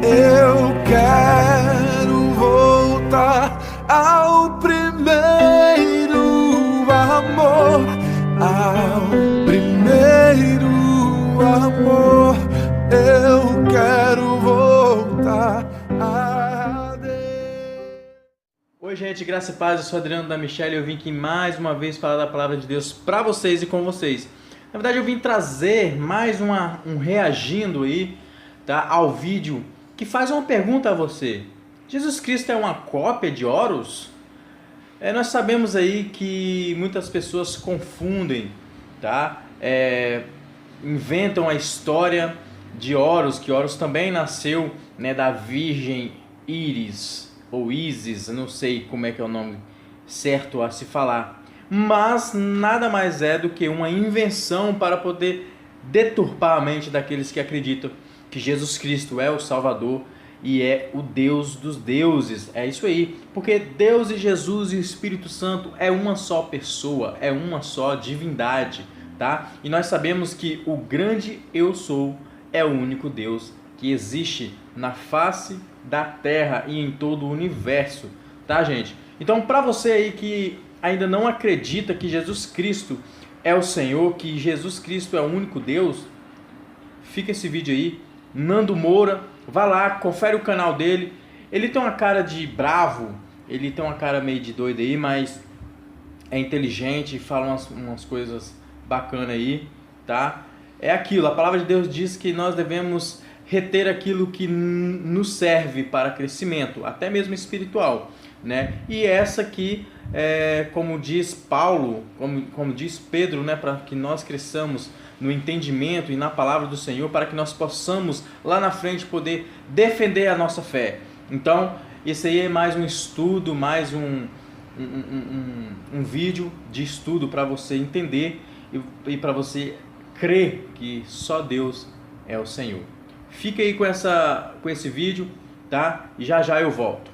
Eu quero voltar ao primeiro amor, ao primeiro amor. Eu quero voltar a Deus. Oi gente, graça e paz, eu sou Adriano da Michelle e eu vim aqui mais uma vez falar da palavra de Deus para vocês e com vocês. Na verdade eu vim trazer mais um reagindo aí, tá, ao vídeo que faz uma pergunta a você. Jesus Cristo é uma cópia de HÓRUS? Nós sabemos aí que muitas pessoas confundem, tá? Inventam a história de HÓRUS, que HÓRUS também nasceu, né, da Virgem Íris, ou Isis, não sei como é que é o nome certo a se falar. Mas nada mais é do que uma invenção para poder deturpar a mente daqueles que acreditam que Jesus Cristo é o Salvador e é o Deus dos deuses. É isso aí, porque Deus e Jesus e o Espírito Santo é uma só pessoa, é uma só divindade, tá? E nós sabemos que o grande Eu Sou é o único Deus que existe na face da terra e em todo o universo, tá, gente? Então, para você aí que ainda não acredita que Jesus Cristo é o Senhor, que Jesus Cristo é o único Deus, fica esse vídeo aí. NANDO MOURA, vai lá, confere o canal dele. Ele tem uma cara de bravo, ele tem uma cara meio de doido aí, mas é inteligente, fala umas coisas bacanas aí, tá? É aquilo, a palavra de Deus diz que nós devemos reter aquilo que nos serve para crescimento, até mesmo espiritual, né? E essa aqui, como diz Paulo, como diz Pedro, né, para que nós cresçamos no entendimento e na palavra do Senhor, para que nós possamos lá na frente poder defender a nossa fé. Então, esse aí é mais um estudo, mais um vídeo de estudo para você entender e para você crer que só Deus é o Senhor. Fica aí com esse vídeo, tá? E já já eu volto.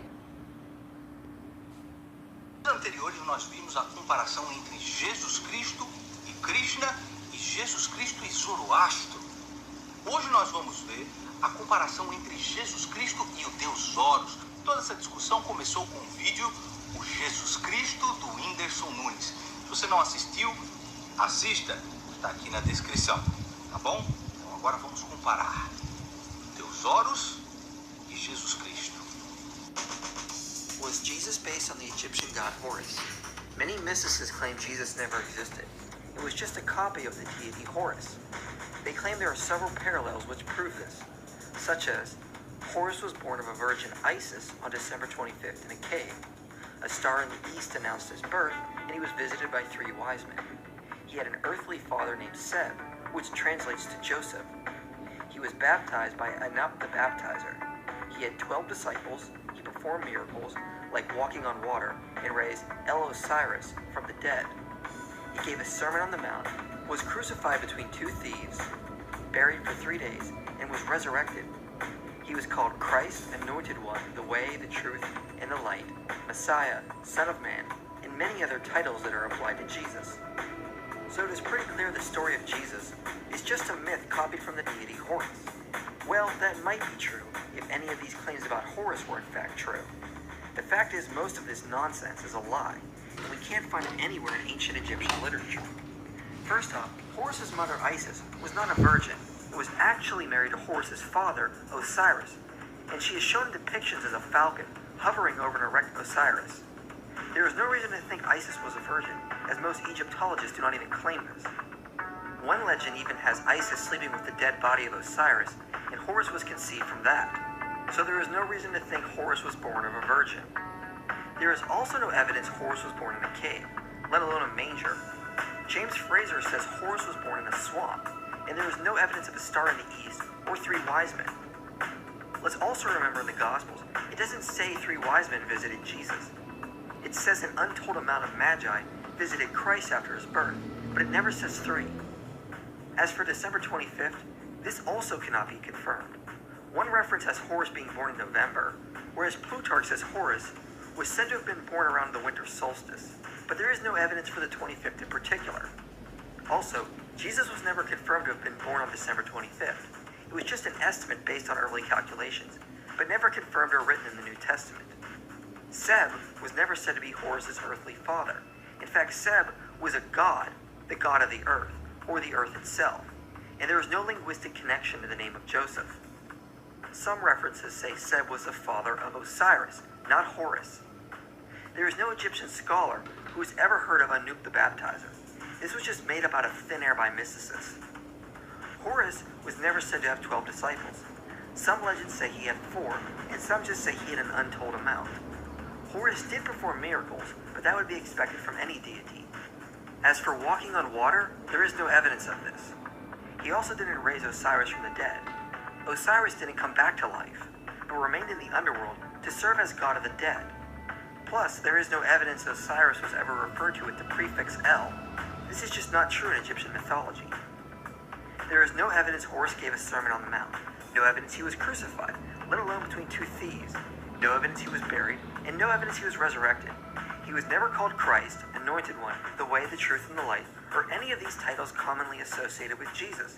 Nos anteriores nós vimos a comparação entre Jesus Cristo e Krishna e Jesus Cristo e Zoroastro. Hoje nós vamos ver a comparação entre Jesus Cristo e o Deus Horus. Toda essa discussão começou com um vídeo, o Jesus Cristo do Whindersson Nunes. Se você não assistiu, assista, está aqui na descrição, tá bom? Então agora vamos comparar Deus Horus e Jesus Cristo. Was Jesus based on the Egyptian god Horus? Many mysticists claim Jesus never existed. It was just a copy of the deity Horus. They claim there are several parallels which prove this, such as Horus was born of a virgin Isis on December 25th in a cave. A star in the east announced his birth, and he was visited by 3 wise men. He had an earthly father named Seb, which translates to Joseph. He was baptized by Anup the baptizer. He had 12 disciples. He performed miracles, like walking on water, and raised Osiris from the dead. He gave a sermon on the mount, was crucified between 2 thieves, buried for 3 days, and was resurrected. He was called Christ, Anointed One, the Way, the Truth, and the Light, Messiah, Son of Man, and many other titles that are applied to Jesus. So it is pretty clear the story of Jesus is just a myth copied from the deity Horus. Well, that might be true if any of these claims about Horus were in fact true. The fact is, most of this nonsense is a lie, and we can't find it anywhere in ancient Egyptian literature. First off, Horus's mother Isis was not a virgin. It was actually married to Horus's father, Osiris, and she is shown in depictions as a falcon hovering over an erect Osiris. There is no reason to think Isis was a virgin, as most Egyptologists do not even claim this. One legend even has Isis sleeping with the dead body of Osiris, and Horus was conceived from that. So there is no reason to think Horus was born of a virgin. There is also no evidence Horus was born in a cave, let alone a manger. James Fraser says Horus was born in a swamp, and there is no evidence of a star in the east or 3 wise men. Let's also remember in the Gospels, it doesn't say 3 wise men visited Jesus. It says an untold amount of magi visited Christ after his birth, but it never says 3. As for December 25th, this also cannot be confirmed. One reference has Horus being born in November, whereas Plutarch says Horus was said to have been born around the winter solstice, but there is no evidence for the 25th in particular. Also, Jesus was never confirmed to have been born on December 25th. It was just an estimate based on early calculations, but never confirmed or written in the New Testament. Seb was never said to be Horus's earthly father. In fact, Seb was a god, the god of the earth, or the earth itself, and there is no linguistic connection to the name of Joseph. Some references say Seb was the father of Osiris, not Horus. There is no Egyptian scholar who has ever heard of Anup the Baptizer. This was just made up out of thin air by mysticists. Horus was never said to have 12 disciples. Some legends say he had 4, and some just say he had an untold amount. Horus did perform miracles, but that would be expected from any deity. As for walking on water, there is no evidence of this. He also didn't raise Osiris from the dead. Osiris didn't come back to life, but remained in the underworld to serve as god of the dead. Plus, there is no evidence Osiris was ever referred to with the prefix El. This is just not true in Egyptian mythology. There is no evidence Horus gave a Sermon on the Mount, no evidence he was crucified, let alone between 2 thieves, no evidence he was buried, and no evidence he was resurrected. He was never called Christ, Anointed One, the Way, the Truth, and the Light, or any of these titles commonly associated with Jesus.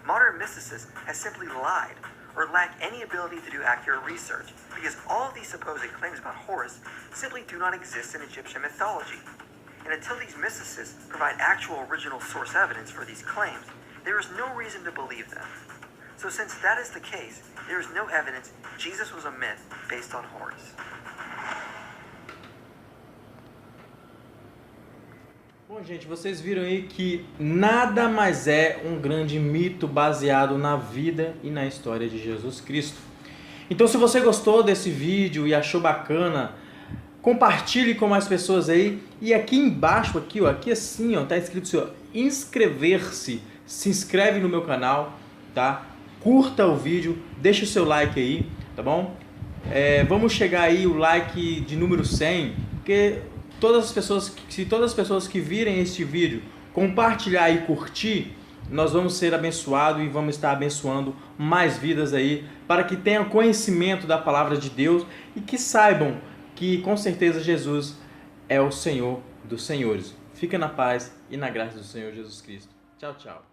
Modern mysticists have simply lied, or lack any ability to do accurate research, because all of these supposed claims about Horus simply do not exist in Egyptian mythology. And until these mysticists provide actual original source evidence for these claims, there is no reason to believe them. So since that is the case, there is no evidence Jesus was a myth based on Horus. Bom, gente, vocês viram aí que nada mais é um grande mito baseado na vida e na história de Jesus Cristo. Então, se você gostou desse vídeo e achou bacana, compartilhe com mais pessoas aí. E aqui embaixo, aqui, ó, aqui assim, ó, tá escrito assim, ó, inscrever-se. Se inscreve no meu canal, tá? Curta o vídeo, deixa o seu like aí, tá bom? Vamos chegar aí o like de número 100, porque se todas as pessoas que virem este vídeo compartilhar e curtir, nós vamos ser abençoados e vamos estar abençoando mais vidas aí, para que tenham conhecimento da palavra de Deus e que saibam que com certeza Jesus é o Senhor dos senhores. Fica na paz e na graça do Senhor Jesus Cristo. Tchau, tchau.